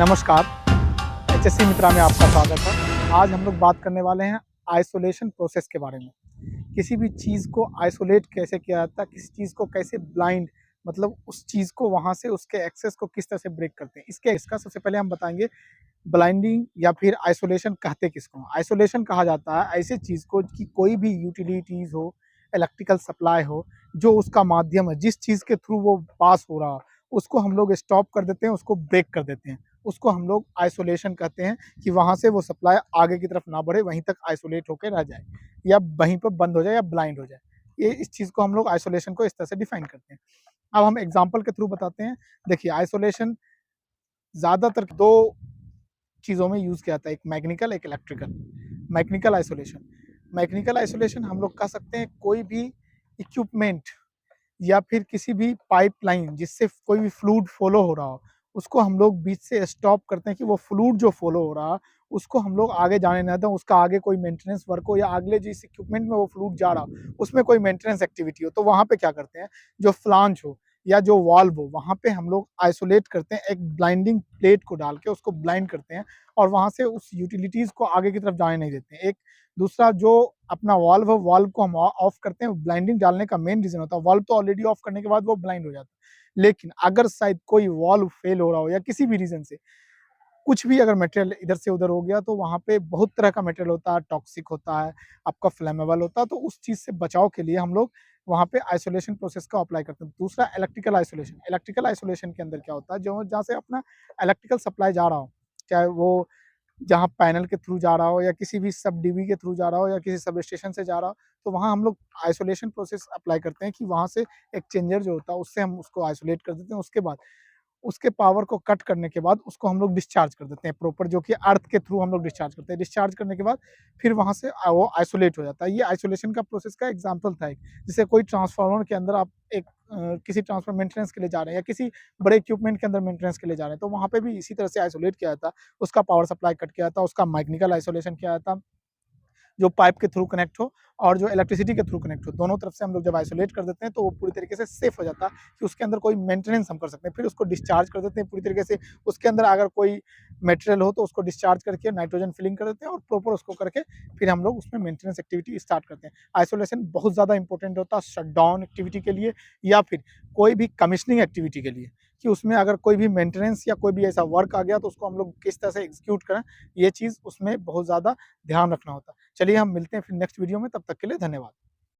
नमस्कार, एचएससी मित्रा में आपका स्वागत है। आज हम लोग बात करने वाले हैं आइसोलेशन प्रोसेस के बारे में। किसी भी चीज़ को आइसोलेट कैसे किया जाता है, किसी चीज़ को कैसे ब्लाइंड मतलब उस चीज़ को वहाँ से उसके एक्सेस को किस तरह से ब्रेक करते हैं। इसका सबसे पहले हम बताएँगे ब्लाइंडिंग या फिर आइसोलेशन कहते किसको? आइसोलेशन कहा जाता है ऐसी चीज़ को कि कोई भी यूटिलिटीज़ हो, इलेक्ट्रिकल सप्लाई हो, जो उसका माध्यम है, जिस चीज़ के थ्रू वो पास हो रहा, उसको हम लोग स्टॉप कर देते हैं, उसको ब्रेक कर देते हैं। उसको हम लोग आइसोलेशन कहते हैं कि वहाँ से वो सप्लाई आगे की तरफ ना बढ़े, वहीं तक आइसोलेट होके रह जाए या वहीं पर बंद हो जाए या ब्लाइंड हो जाए। ये इस चीज़ को हम लोग आइसोलेशन को इस तरह से डिफाइन करते हैं। अब हम एग्ज़ाम्पल के थ्रू बताते हैं। देखिए आइसोलेशन ज़्यादातर 2 चीज़ों में यूज़ किया जाता है, एक मैकेनिकल, एक इलेक्ट्रिकल। मैकेनिकल आइसोलेशन हम लोग कह सकते हैं कोई भी इक्विपमेंट या फिर किसी भी पाइपलाइन जिससे कोई भी फ्लूइड फ्लो हो रहा हो, उसको हम लोग बीच से स्टॉप करते हैं कि वो फ्लूइड जो फ्लो हो रहा है, उसको हम लोग आगे जाने ना दें, उसका आगे कोई मेंटेनेंस वर्क हो या अगले जिस इक्विपमेंट में वो फ्लूइड जा रहा हो, उसमें कोई मेंटेनेंस एक्टिविटी हो, तो वहाँ पे क्या करते हैं, जो फ्लांज हो या जो वाल्व हो, वहाँ पे हम लोग आइसोलेट करते हैं, एक ब्लाइंडिंग प्लेट को डाल के उसको ब्लाइंड करते हैं और वहाँ से उस यूटिलिटीज़ को आगे की तरफ जाने नहीं देते हैं। एक दूसरा जो अपना वाल्व है, वाल्व को हम ऑफ करते हैं। ब्लाइंडिंग डालने का मेन रीज़न होता है, वाल्व तो ऑलरेडी ऑफ करने के बाद वो ब्लाइंड हो जाता है। लेकिन अगर शायद कोई वाल्व फेल हो रहा हो या किसी भी रीज़न से कुछ भी अगर मटेरियल इधर से उधर हो गया, तो वहाँ पे बहुत तरह का मटेरियल होता है, टॉक्सिक होता है, आपका फ्लेमेबल होता है, तो उस चीज़ से बचाव के लिए हम लोग वहाँ पे आइसोलेशन प्रोसेस का अप्लाई करते हैं। दूसरा इलेक्ट्रिकल आइसोलेशन के अंदर क्या होता है, जो जहाँ से अपना इलेक्ट्रिकल सप्लाई जा रहा हो, चाहे वो जहाँ पैनल के थ्रू जा रहा हो या किसी भी सब डीबी के थ्रू जा रहा हो या किसी सब स्टेशन से जा रहा हो, तो वहाँ हम लोग आइसोलेशन प्रोसेस अप्लाई करते हैं कि वहाँ से एक चेंजर जो होता है, उससे हम उसको आइसोलेट कर देते हैं। उसके बाद उसके पावर को कट करने के बाद उसको हम लोग डिस्चार्ज कर देते हैं प्रॉपर, जो कि अर्थ के थ्रू हम लोग डिस्चार्ज करते हैं। डिस्चार्ज करने के बाद फिर वहाँ से वो आइसोलेट हो जाता है। ये आइसोलेशन का प्रोसेस का एग्जांपल था एक। जैसे कोई ट्रांसफार्मर के अंदर आप एक किसी ट्रांसफर मेंटेनेंस के लिए जा रहे हैं या किसी बड़े इक्विपमेंट के अंदर मेंटेनेंस के लिए जा रहे हैं, तो वहाँ पे भी इसी तरह से आइसोलेट किया जाता है। उसका पावर सप्लाई कट किया जाता है, उसका मैकेनिकल आइसोलेशन किया जाता है, जो पाइप के थ्रू कनेक्ट हो और जो इलेक्ट्रिसिटी के थ्रू कनेक्ट हो, दोनों तरफ से हम लोग जब आइसोलेट कर देते हैं, तो वो पूरी तरीके से सेफ हो जाता है कि उसके अंदर कोई मेंटेनेंस हम कर सकते हैं। फिर उसको डिस्चार्ज कर देते हैं पूरी तरीके से। उसके अंदर अगर कोई मटेरियल हो तो उसको डिस्चार्ज करके नाइट्रोजन फिलिंग कर देते हैं और प्रॉपर उसको करके फिर हम लोग उसमें मेंटेनेंस एक्टिविटी स्टार्ट करते हैं। आइसोलेशन बहुत ज़्यादा इंपॉर्टेंट होता है शटडाउन एक्टिविटी के लिए या फिर कोई भी कमिशनिंग एक्टिविटी के लिए, कि उसमें अगर कोई भी मेंटेनेंस या कोई भी ऐसा वर्क आ गया, तो उसको हम लोग किस तरह से एग्जीक्यूट करें, ये चीज़ उसमें बहुत ज़्यादा ध्यान रखना होता है। चलिए हम मिलते हैं फिर नेक्स्ट वीडियो में, तब तक के लिए धन्यवाद।